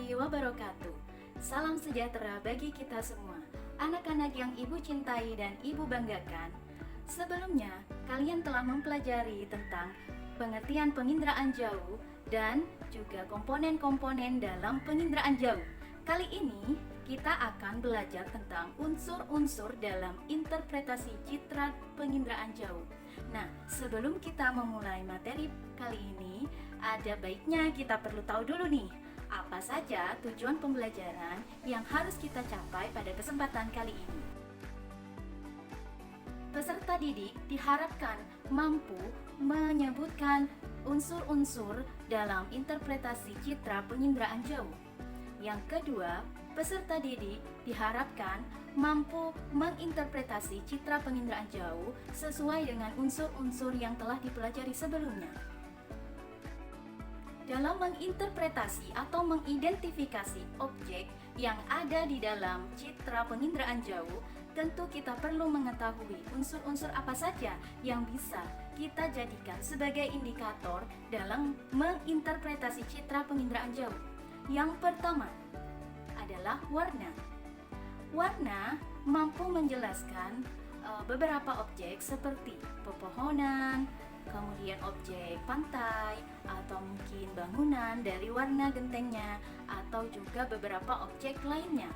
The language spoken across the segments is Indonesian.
warahmatullahi wabarakatuh. Salam sejahtera bagi kita semua, anak-anak yang Ibu cintai dan Ibu banggakan. Sebelumnya, kalian telah mempelajari tentang pengertian penginderaan jauh dan juga komponen-komponen dalam penginderaan jauh. Kali ini, kita akan belajar tentang unsur-unsur dalam interpretasi citra penginderaan jauh. Nah, sebelum kita memulai materi kali ini, ada baiknya kita perlu tahu dulu nih, apa saja tujuan pembelajaran yang harus kita capai pada kesempatan kali ini. Peserta didik diharapkan mampu menyebutkan unsur-unsur dalam interpretasi citra penginderaan jauh. Yang kedua, peserta didik diharapkan mampu menginterpretasi citra penginderaan jauh sesuai dengan unsur-unsur yang telah dipelajari sebelumnya. Dalam menginterpretasi atau mengidentifikasi objek yang ada di dalam citra penginderaan jauh, tentu kita perlu mengetahui unsur-unsur apa saja yang bisa kita jadikan sebagai indikator dalam menginterpretasi citra penginderaan jauh. Yang pertama adalah warna. Warna mampu menjelaskan beberapa objek seperti pepohonan, kemudian objek pantai, atau mungkin bangunan dari warna gentengnya, atau juga beberapa objek lainnya.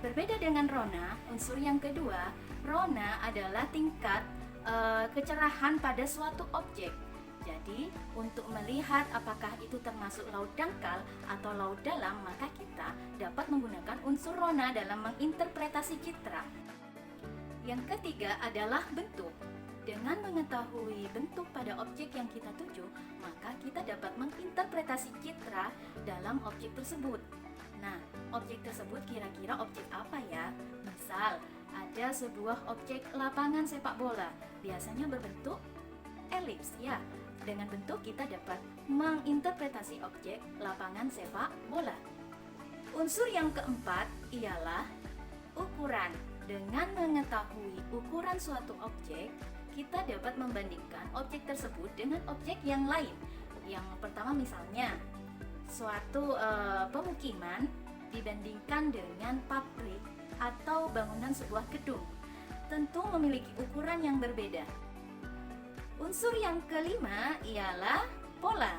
Berbeda dengan rona, unsur yang kedua, rona adalah tingkat kecerahan pada suatu objek. Jadi, untuk melihat apakah itu termasuk laut dangkal atau laut dalam, maka kita dapat menggunakan unsur rona dalam menginterpretasi citra. Yang ketiga adalah bentuk. Dengan mengetahui bentuk pada objek yang kita tuju, maka kita dapat menginterpretasi citra dalam objek tersebut. Nah, objek tersebut kira-kira objek apa ya? Misal, ada sebuah objek lapangan sepak bola, biasanya berbentuk elips ya. Dengan bentuk kita dapat menginterpretasi objek lapangan sepak bola. Unsur yang keempat ialah ukuran. Dengan mengetahui ukuran suatu objek, kita dapat membandingkan objek tersebut dengan objek yang lain. Yang pertama misalnya, suatu pemukiman dibandingkan dengan pabrik atau bangunan sebuah gedung, tentu memiliki ukuran yang berbeda. Unsur yang kelima ialah pola.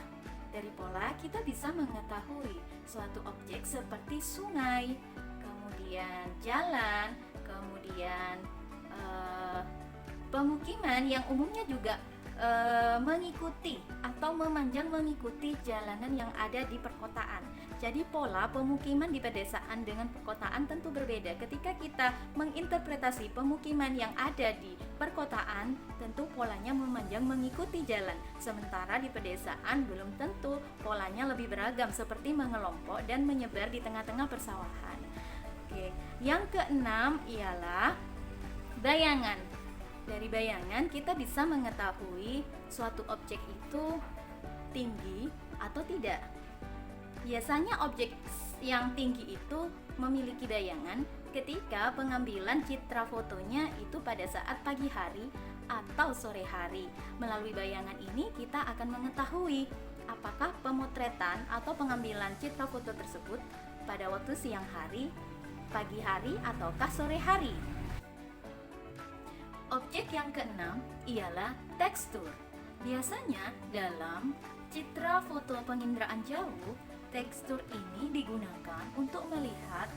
Dari pola kita bisa mengetahui suatu objek seperti sungai, kemudian jalan, kemudian pemukiman yang umumnya juga mengikuti atau memanjang mengikuti jalanan yang ada di perkotaan. Jadi pola pemukiman di pedesaan dengan perkotaan tentu berbeda. Ketika kita menginterpretasi pemukiman yang ada di perkotaan, tentu polanya memanjang mengikuti jalan. Sementara di pedesaan belum tentu polanya lebih beragam seperti mengelompok dan menyebar di tengah-tengah persawahan. Oke, yang keenam ialah bayangan. Dari bayangan kita bisa mengetahui suatu objek itu tinggi atau tidak. Biasanya objek yang tinggi itu memiliki bayangan ketika pengambilan citra fotonya itu pada saat pagi hari atau sore hari. Melalui bayangan ini kita akan mengetahui apakah pemotretan atau pengambilan citra foto tersebut pada waktu siang hari, pagi hari, ataukah sore hari. Objek yang keenam ialah tekstur. Biasanya dalam citra foto penginderaan jauh, tekstur ini digunakan untuk melihat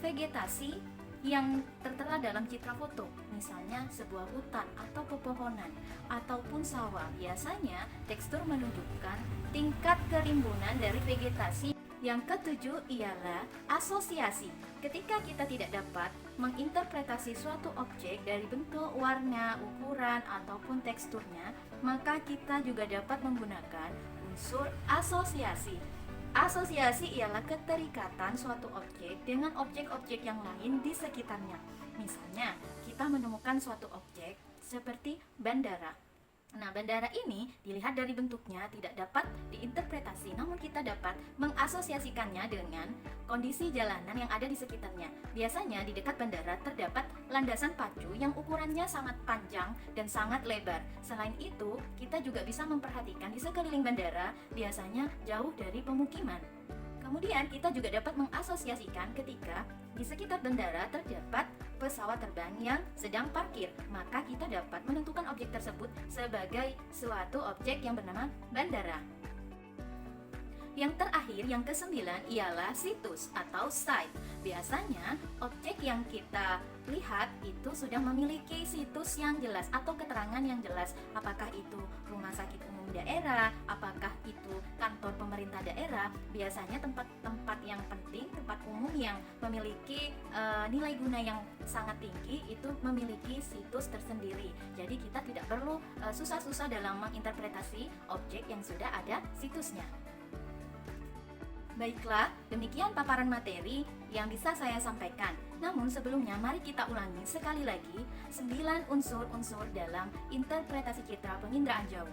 vegetasi yang tertera dalam citra foto. Misalnya sebuah hutan atau pepohonan ataupun sawah. Biasanya tekstur menunjukkan tingkat kerimbunan dari vegetasi. Yang ketujuh ialah asosiasi. Ketika kita tidak dapat menginterpretasi suatu objek dari bentuk, warna, ukuran, ataupun teksturnya, maka kita juga dapat menggunakan unsur asosiasi. Asosiasi ialah keterikatan suatu objek dengan objek-objek yang lain di sekitarnya. Misalnya, kita menemukan suatu objek seperti bandara. Nah, bandara ini dilihat dari bentuknya tidak dapat diinterpretasi, namun kita dapat mengasosiasikannya dengan kondisi jalanan yang ada di sekitarnya. Biasanya di dekat bandara terdapat landasan pacu yang ukurannya sangat panjang dan sangat lebar. Selain itu, kita juga bisa memperhatikan di sekeliling bandara biasanya jauh dari pemukiman. Kemudian kita juga dapat mengasosiasikan ketika di sekitar bandara terdapat pesawat terbang yang sedang parkir, maka kita dapat menentukan objek tersebut sebagai suatu objek yang bernama bandara. Yang terakhir, yang kesembilan ialah situs atau site. Biasanya objek yang kita lihat itu sudah memiliki situs yang jelas atau keterangan yang jelas. Apakah itu rumah sakit umum daerah, apakah itu kantor pemerintah daerah. Biasanya tempat-tempat yang penting, tempat umum yang memiliki nilai guna yang sangat tinggi itu memiliki situs tersendiri. Jadi kita tidak perlu susah-susah dalam menginterpretasi objek yang sudah ada situsnya. Baiklah, demikian paparan materi yang bisa saya sampaikan. Namun sebelumnya mari kita ulangi sekali lagi 9 unsur-unsur dalam interpretasi citra penginderaan jauh.